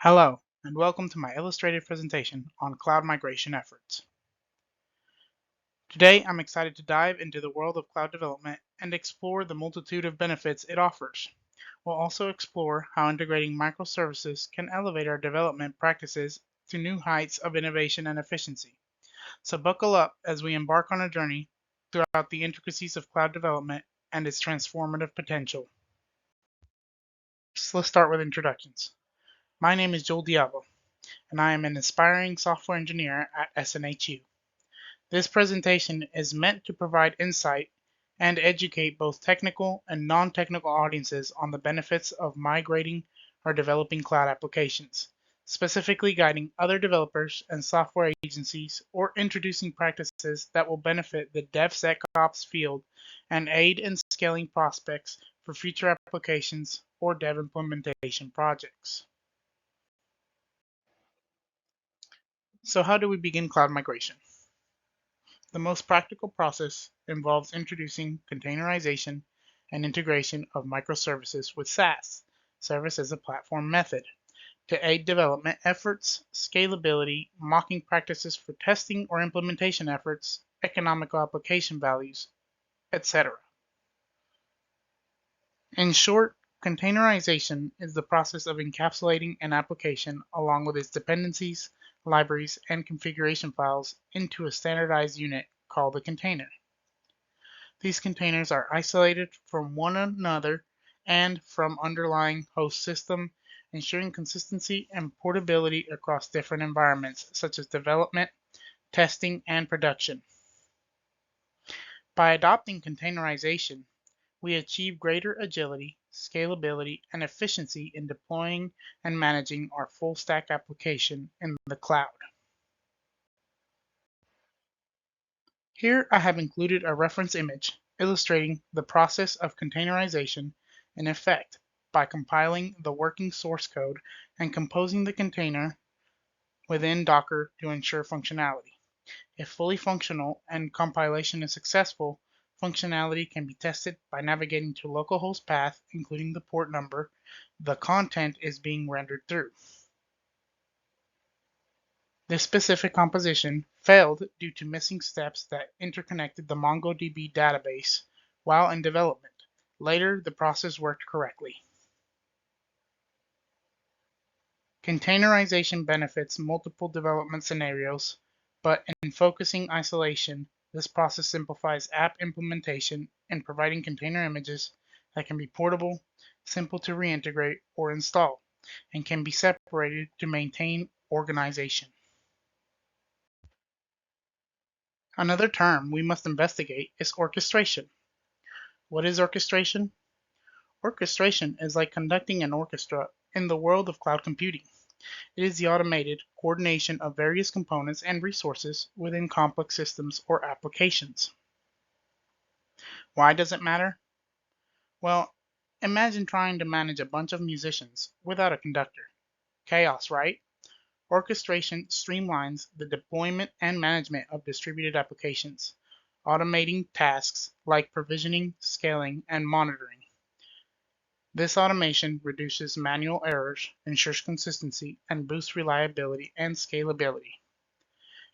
Hello, and welcome to my illustrated presentation on cloud migration efforts. Today, I'm excited to dive into the world of cloud development and explore the multitude of benefits it offers. We'll also explore how integrating microservices can elevate our development practices to new heights of innovation and efficiency. So buckle up as we embark on a journey throughout the intricacies of cloud development and its transformative potential. So let's start with introductions. My name is Joel Diallo, and I am an aspiring software engineer at SNHU. This presentation is meant to provide insight and educate both technical and non-technical audiences on the benefits of migrating or developing cloud applications, specifically guiding other developers and software agencies or introducing practices that will benefit the DevSecOps field and aid in scaling prospects for future applications or dev implementation projects. So how do we begin cloud migration? The most practical process involves introducing containerization and integration of microservices with SaaS, Service as a Platform method, to aid development efforts, scalability, mocking practices for testing or implementation efforts, economical application values, etc. In short, containerization is the process of encapsulating an application along with its dependencies, libraries, and configuration files into a standardized unit called a container. These containers are isolated from one another and from underlying host system, ensuring consistency and portability across different environments such as development, testing, and production. By adopting containerization, we achieve greater agility, scalability, and efficiency in deploying and managing our full stack application in the cloud. Here I have included a reference image illustrating the process of containerization in effect by compiling the working source code and composing the container within Docker to ensure functionality. If fully functional and compilation is successful, functionality can be tested by navigating to localhost path, including the port number the content is being rendered through. This specific composition failed due to missing steps that interconnected the MongoDB database while in development. Later, the process worked correctly. Containerization benefits multiple development scenarios, but in focusing isolation, this process simplifies app implementation and providing container images that can be portable, simple to reintegrate or install, and can be separated to maintain organization. Another term we must investigate is orchestration. What is orchestration? Orchestration is like conducting an orchestra in the world of cloud computing. It is the automated coordination of various components and resources within complex systems or applications. Why does it matter? Well, imagine trying to manage a bunch of musicians without a conductor. Chaos, right? Orchestration streamlines the deployment and management of distributed applications, automating tasks like provisioning, scaling, and monitoring. This automation reduces manual errors, ensures consistency, and boosts reliability and scalability.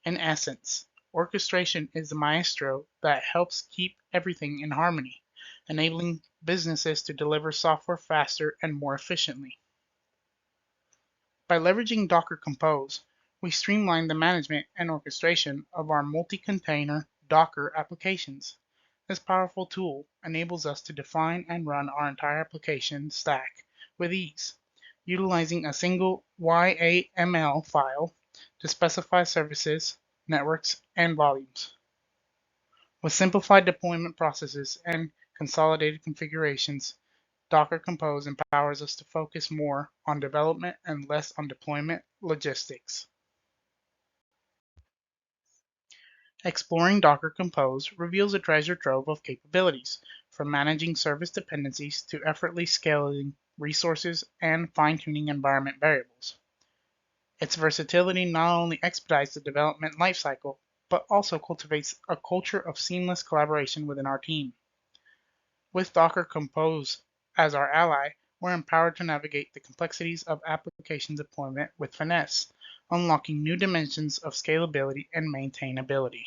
In essence, orchestration is the maestro that helps keep everything in harmony, enabling businesses to deliver software faster and more efficiently. By leveraging Docker Compose, we streamline the management and orchestration of our multi-container Docker applications. This powerful tool enables us to define and run our entire application stack with ease, utilizing a single YAML file to specify services, networks, and volumes. With simplified deployment processes and consolidated configurations, Docker Compose empowers us to focus more on development and less on deployment logistics. Exploring Docker Compose reveals a treasure trove of capabilities, from managing service dependencies to effortlessly scaling resources and fine-tuning environment variables. Its versatility not only expedites the development lifecycle, but also cultivates a culture of seamless collaboration within our team. With Docker Compose as our ally, we're empowered to navigate the complexities of application deployment with finesse, unlocking new dimensions of scalability and maintainability.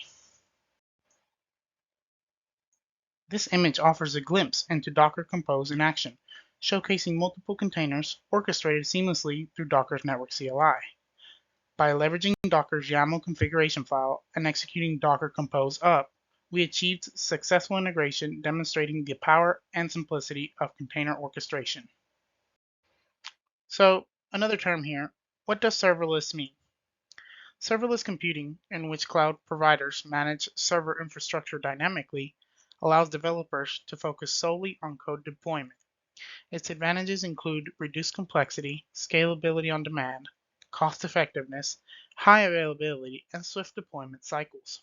This image offers a glimpse into Docker Compose in action, showcasing multiple containers orchestrated seamlessly through Docker's network CLI. By leveraging Docker's YAML configuration file and executing Docker Compose up, we achieved successful integration demonstrating the power and simplicity of container orchestration. So, another term here, what does serverless mean? Serverless computing, in which cloud providers manage server infrastructure dynamically, allows developers to focus solely on code deployment. Its advantages include reduced complexity, scalability on demand, cost effectiveness, high availability, and swift deployment cycles.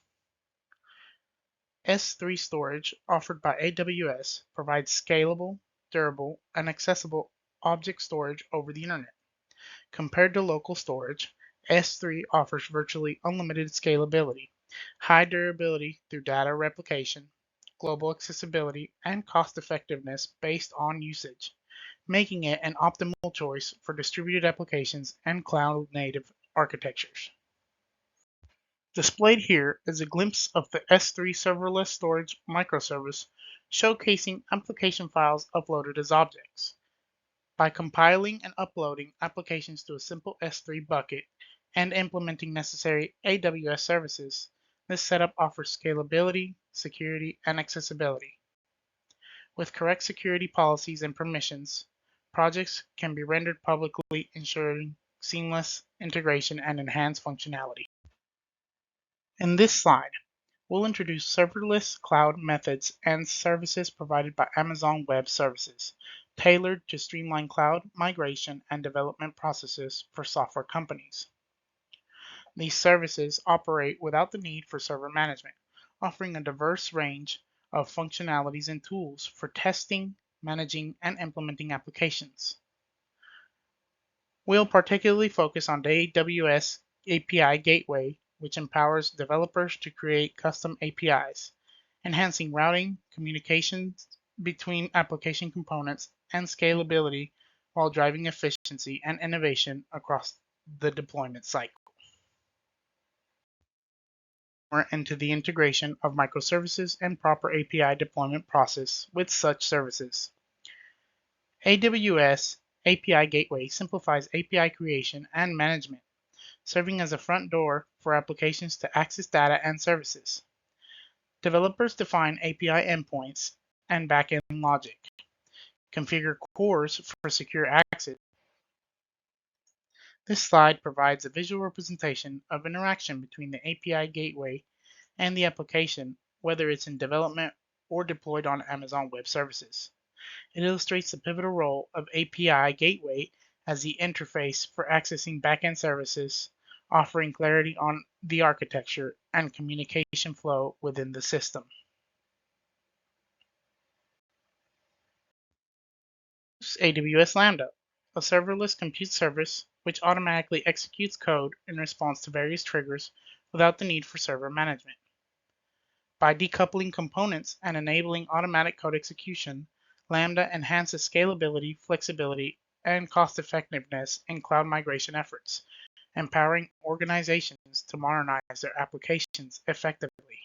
S3 storage, offered by AWS, provides scalable, durable, and accessible object storage over the internet. Compared to local storage, S3 offers virtually unlimited scalability, high durability through data replication, global accessibility, and cost effectiveness based on usage, making it an optimal choice for distributed applications and cloud-native architectures. Displayed here is a glimpse of the S3 serverless storage microservice showcasing application files uploaded as objects. By compiling and uploading applications to a simple S3 bucket and implementing necessary AWS services, this setup offers scalability, security, and accessibility. With correct security policies and permissions, projects can be rendered publicly, ensuring seamless integration and enhanced functionality. In this slide, we'll introduce serverless cloud methods and services provided by Amazon Web Services, tailored to streamline cloud migration and development processes for software companies. These services operate without the need for server management, offering a diverse range of functionalities and tools for testing, managing, and implementing applications. We'll particularly focus on the AWS API Gateway, which empowers developers to create custom APIs, enhancing routing, communications between application components, and scalability while driving efficiency and innovation across the deployment cycle. More into the integration of microservices and proper API deployment process with such services. AWS API Gateway simplifies API creation and management, serving as a front door for applications to access data and services. Developers define API endpoints and backend logic, configure cores for secure access. This slide provides a visual representation of interaction between the API Gateway and the application, whether it's in development or deployed on Amazon Web Services. It illustrates the pivotal role of API Gateway as the interface for accessing backend services, offering clarity on the architecture and communication flow within the system. AWS Lambda, a serverless compute service which automatically executes code in response to various triggers without the need for server management. By decoupling components and enabling automatic code execution, Lambda enhances scalability, flexibility, and cost-effectiveness in cloud migration efforts, empowering organizations to modernize their applications effectively.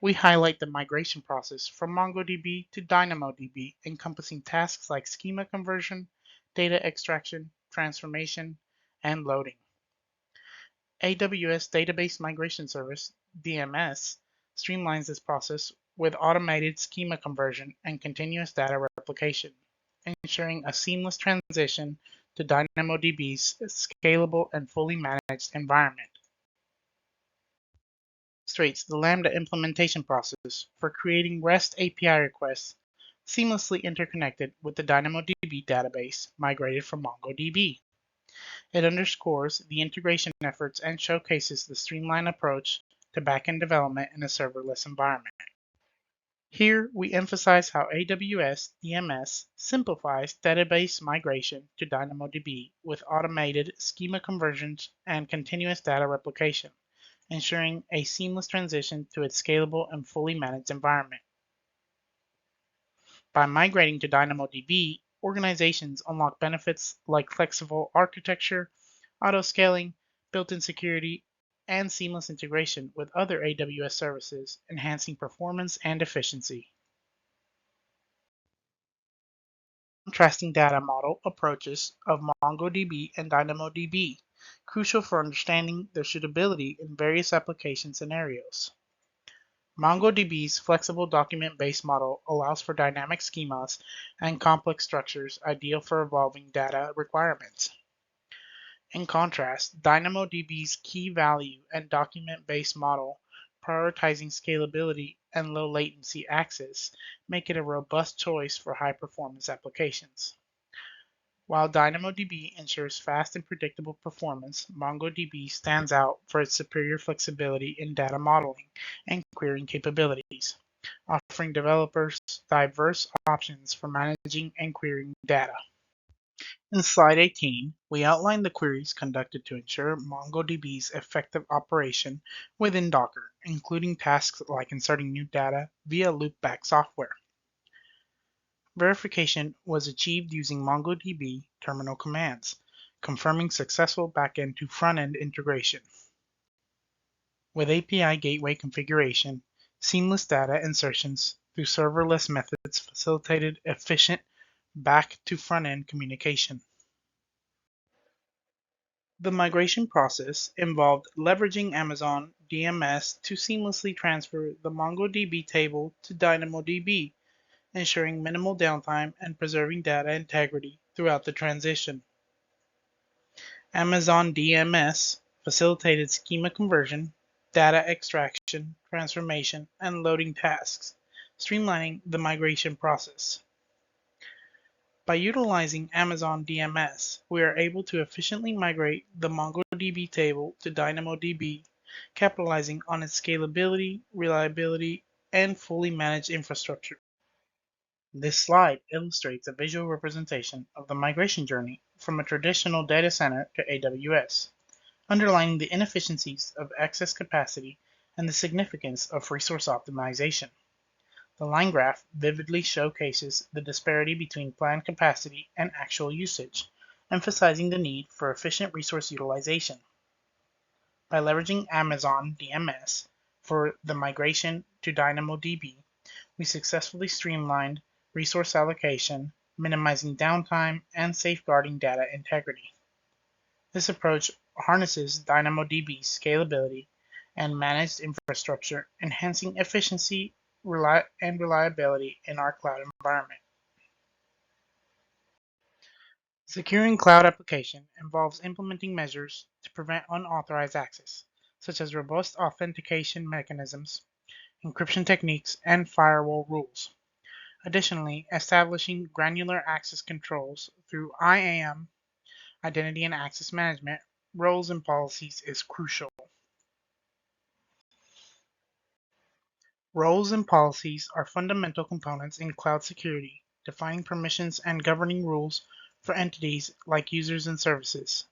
We highlight the migration process from MongoDB to DynamoDB, encompassing tasks like schema conversion, data extraction, transformation, and loading. AWS Database Migration Service, DMS, streamlines this process with automated schema conversion and continuous data replication, ensuring a seamless transition to DynamoDB's scalable and fully managed environment. Illustrates the Lambda implementation process for creating REST API requests seamlessly interconnected with the DynamoDB database migrated from MongoDB. It underscores the integration efforts and showcases the streamlined approach to backend development in a serverless environment. Here, we emphasize how AWS DMS simplifies database migration to DynamoDB with automated schema conversions and continuous data replication, ensuring a seamless transition to its scalable and fully managed environment. By migrating to DynamoDB, organizations unlock benefits like flexible architecture, auto-scaling, built-in security, and seamless integration with other AWS services, enhancing performance and efficiency. Contrasting data model approaches of MongoDB and DynamoDB, crucial for understanding their suitability in various application scenarios. MongoDB's flexible document-based model allows for dynamic schemas and complex structures ideal for evolving data requirements. In contrast, DynamoDB's key value and document-based model, prioritizing scalability and low latency access, make it a robust choice for high-performance applications. While DynamoDB ensures fast and predictable performance, MongoDB stands out for its superior flexibility in data modeling and querying capabilities, offering developers diverse options for managing and querying data. In slide 18, we outline the queries conducted to ensure MongoDB's effective operation within Docker, including tasks like inserting new data via loopback software. Verification was achieved using MongoDB terminal commands, confirming successful backend to front-end integration. With API gateway configuration, seamless data insertions through serverless methods facilitated efficient back-to-front-end communication. The migration process involved leveraging Amazon DMS to seamlessly transfer the MongoDB table to DynamoDB, ensuring minimal downtime and preserving data integrity throughout the transition. Amazon DMS facilitated schema conversion, data extraction, transformation, and loading tasks, streamlining the migration process. By utilizing Amazon DMS, we are able to efficiently migrate the MongoDB table to DynamoDB, capitalizing on its scalability, reliability, and fully managed infrastructure. This slide illustrates a visual representation of the migration journey from a traditional data center to AWS, underlining the inefficiencies of excess capacity and the significance of resource optimization. The line graph vividly showcases the disparity between planned capacity and actual usage, emphasizing the need for efficient resource utilization. By leveraging Amazon DMS for the migration to DynamoDB, we successfully streamlined resource allocation, minimizing downtime and safeguarding data integrity. This approach harnesses DynamoDB's scalability and managed infrastructure, enhancing efficiency and reliability in our cloud environment. Securing cloud application involves implementing measures to prevent unauthorized access, such as robust authentication mechanisms, encryption techniques, and firewall rules. Additionally, establishing granular access controls through IAM, Identity and Access Management, roles and policies is crucial. Roles and policies are fundamental components in cloud security, defining permissions and governing rules for entities like users and services.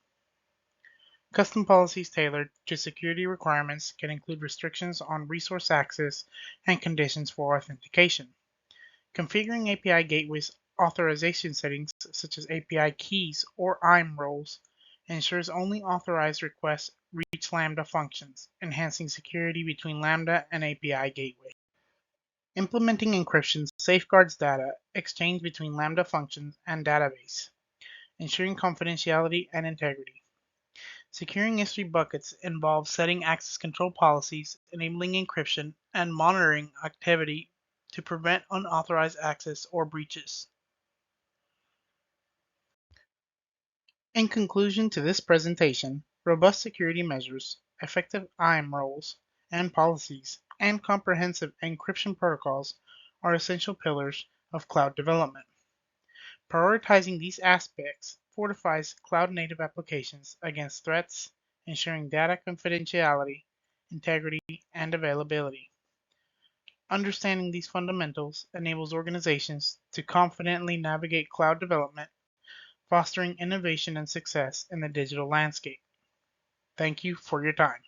Custom policies tailored to security requirements can include restrictions on resource access and conditions for authentication. Configuring API gateways authorization settings such as API keys or IAM roles ensures only authorized requests reach Lambda functions, enhancing security between Lambda and API gateway. Implementing encryption safeguards data exchange between Lambda functions and database, ensuring confidentiality and integrity. Securing S3 buckets involves setting access control policies, enabling encryption, and monitoring activity to prevent unauthorized access or breaches. In conclusion to this presentation, robust security measures, effective IAM roles and policies, and comprehensive encryption protocols are essential pillars of cloud development. Prioritizing these aspects fortifies cloud-native applications against threats, ensuring data confidentiality, integrity, and availability. Understanding these fundamentals enables organizations to confidently navigate cloud development, fostering innovation and success in the digital landscape. Thank you for your time.